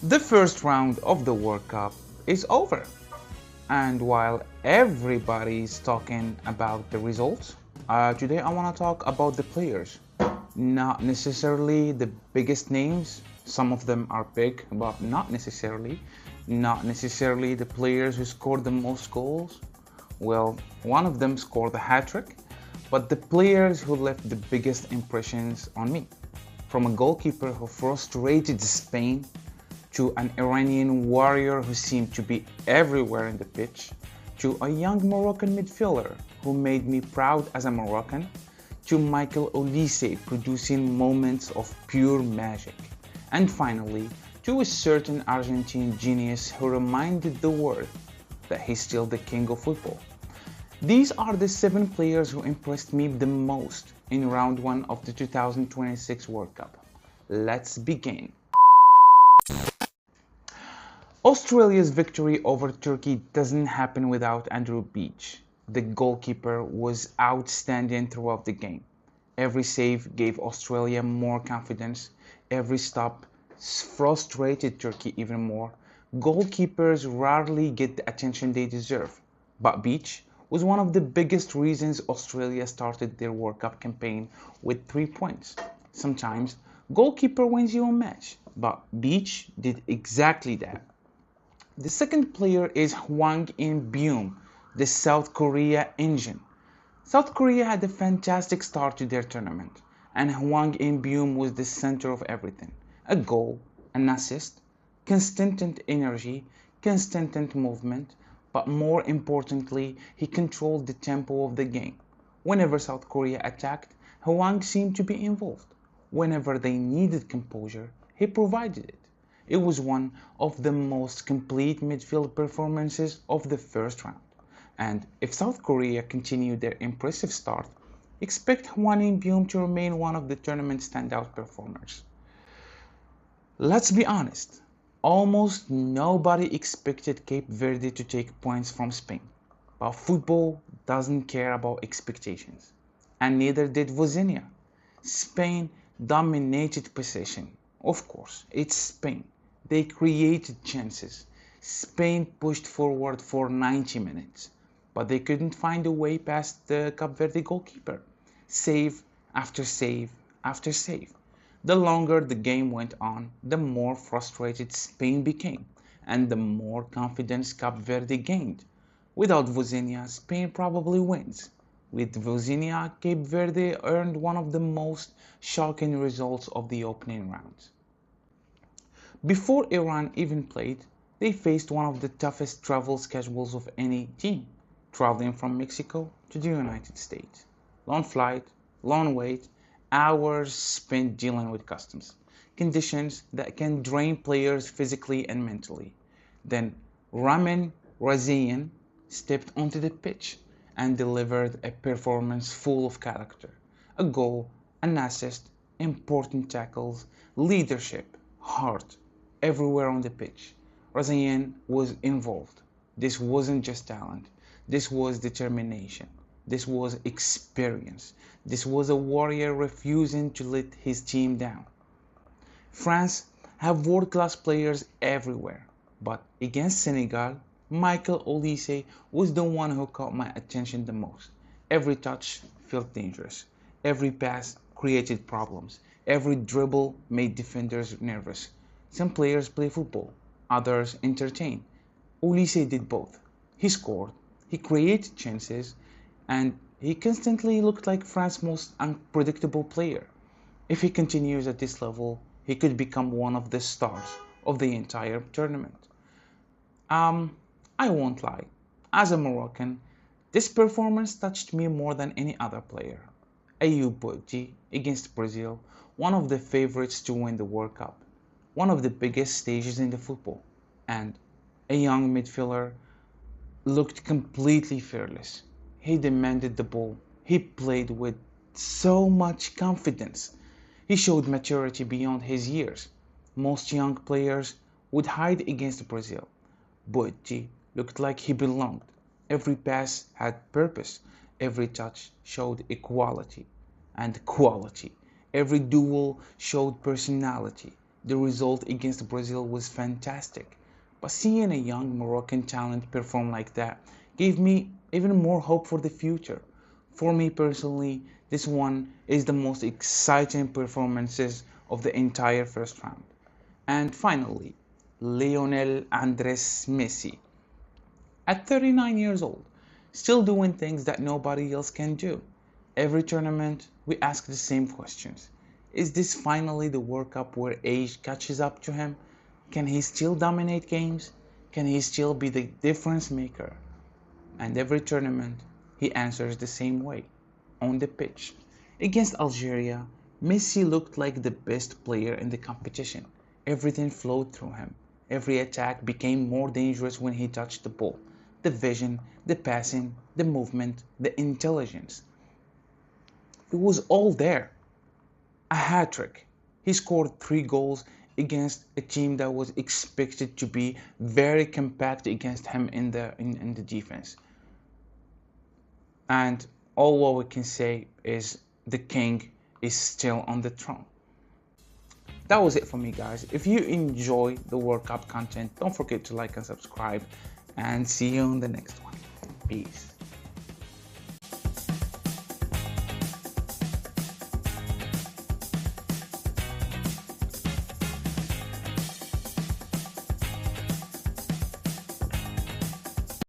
The first round of the World Cup is over, and while everybody's talking about the results, today I want to talk about the players. Not necessarily the biggest names, some of them are big, but not necessarily. Not necessarily the players who scored the most goals. Well, one of them scored a hat trick, but the players who left the biggest impressions on me. From a goalkeeper who frustrated Spain to an Iranian warrior who seemed to be everywhere in the pitch, to a young Moroccan midfielder who made me proud as a Moroccan, to Michael Olise producing moments of pure magic, and finally, to a certain Argentine genius who reminded the world that he's still the king of football. These are the 7 players who impressed me the most in round 1 of the 2026 World Cup. Let's begin. Australia's victory over Turkey doesn't happen without Andrew Beach. The goalkeeper was outstanding throughout the game. Every save gave Australia more confidence. Every stop frustrated Turkey even more. Goalkeepers rarely get the attention they deserve, but Beach was one of the biggest reasons Australia started their World Cup campaign with 3 points. Sometimes goalkeeper wins you a match, but Beach did exactly that. The second player is Hwang In-beom, the South Korea engine. South Korea had a fantastic start to their tournament, and Hwang In-beom was the center of everything. A goal, an assist, constant energy, constant movement, but more importantly, he controlled the tempo of the game. Whenever South Korea attacked, Hwang seemed to be involved. Whenever they needed composure, he provided it. It was one of the most complete midfield performances of the first round. And if South Korea continued their impressive start, expect Hwang In-beom to remain one of the tournament's standout performers. Let's be honest, almost nobody expected Cape Verde to take points from Spain. But football doesn't care about expectations. And neither did Vozinha. Spain dominated possession. Of course, it's Spain. They created chances. Spain pushed forward for 90 minutes, but they couldn't find a way past the Cape Verde goalkeeper. Save after save after save. The longer the game went on, the more frustrated Spain became, and the more confidence Cape Verde gained. Without Vozinha, Spain probably wins. With Vozinha, Cape Verde earned one of the most shocking results of the opening round. Before Iran even played, they faced one of the toughest travel schedules of any team, traveling from Mexico to the United States. Long flight, long wait, hours spent dealing with customs, conditions that can drain players physically and mentally. Then Ramin Rezaeian stepped onto the pitch and delivered a performance full of character. A goal, an assist, important tackles, leadership, heart, everywhere on the pitch. Rezaeian was involved. This wasn't just talent. This was determination. This was experience. This was a warrior refusing to let his team down. France have world-class players everywhere, but against Senegal, Michael Olise was the one who caught my attention the most. Every touch felt dangerous. Every pass created problems. Every dribble made defenders nervous. Some players play football, others entertain. Olise did both. He scored, he created chances, and he constantly looked like France's most unpredictable player. If he continues at this level, he could become one of the stars of the entire tournament. Um, I won't lie. As a Moroccan, this performance touched me more than any other player. Ayoub Bouaddi against Brazil, one of the favorites to win the World Cup, one of the biggest stages in the football, and a young midfielder looked completely fearless. He demanded the ball. He played with so much confidence. He showed maturity beyond his years. Most young players would hide against Brazil. Bouaddi looked like he belonged. Every pass had purpose. Every touch showed equality and quality. Every duel showed personality. The result against Brazil was fantastic, but seeing a young Moroccan talent perform like that gave me even more hope for the future. For me personally, this one is the most exciting performances of the entire first round. And finally, Lionel Andres Messi. At 39 years old, still doing things that nobody else can do. Every tournament, we ask the same questions. Is this finally the World Cup where age catches up to him? Can he still dominate games? Can he still be the difference maker? And every tournament, he answers the same way. On the pitch. Against Algeria, Messi looked like the best player in the competition. Everything flowed through him. Every attack became more dangerous when he touched the ball. The vision, the passing, the movement, the intelligence. It was all there. A hat-trick. He scored 3 goals against a team that was expected to be very compact against him in the defense. And all what we can say is the king is still on the throne. That was it for me, guys. If you enjoy the World Cup content, don't forget to like and subscribe, and see you on the next one. Peace.